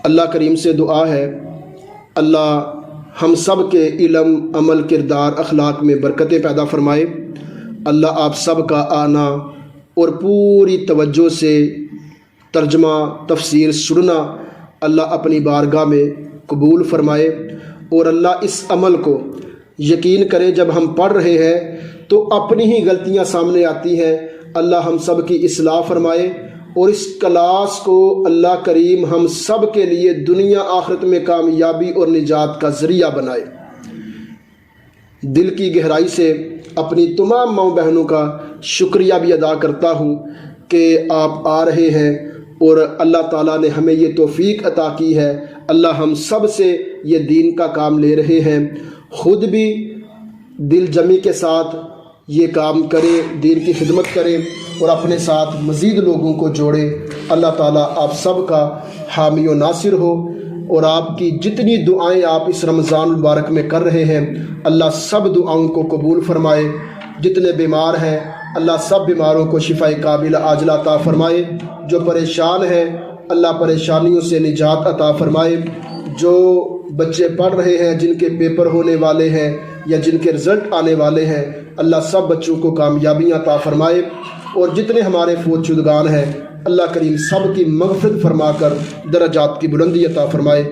اللہ کریم سے دعا ہے اللہ ہم سب کے علم، عمل، کردار، اخلاق میں برکتیں پیدا فرمائے۔ اللہ آپ سب کا آنا اور پوری توجہ سے ترجمہ تفسیر سننا اللہ اپنی بارگاہ میں قبول فرمائے، اور اللہ اس عمل کو یقین کرے جب ہم پڑھ رہے ہیں تو اپنی ہی غلطیاں سامنے آتی ہیں، اللہ ہم سب کی اصلاح فرمائے، اور اس کلاس کو اللہ کریم ہم سب کے لیے دنیا آخرت میں کامیابی اور نجات کا ذریعہ بنائے۔ دل کی گہرائی سے اپنی تمام ماؤں بہنوں کا شکریہ بھی ادا کرتا ہوں کہ آپ آ رہے ہیں اور اللہ تعالیٰ نے ہمیں یہ توفیق عطا کی ہے۔ اللہ ہم سب سے یہ دین کا کام لے رہے ہیں، خود بھی دل جمی کے ساتھ یہ کام کرے، دین کی خدمت کرے، اور اپنے ساتھ مزید لوگوں کو جوڑے۔ اللہ تعالیٰ آپ سب کا حامی و ناصر ہو، اور آپ کی جتنی دعائیں آپ اس رمضان المبارک میں کر رہے ہیں اللہ سب دعاؤں کو قبول فرمائے۔ جتنے بیمار ہیں اللہ سب بیماروں کو شفاء کاملہ عاجلہ عطا فرمائے، جو پریشان ہیں اللہ پریشانیوں سے نجات عطا فرمائے، جو بچے پڑھ رہے ہیں جن کے پیپر ہونے والے ہیں یا جن کے رزلٹ آنے والے ہیں اللہ سب بچوں کو کامیابیاں عطا فرمائے، اور جتنے ہمارے فوت شدگان ہیں اللہ کریم سب کی مغفرت فرما کر درجات کی بلندی عطا فرمائے۔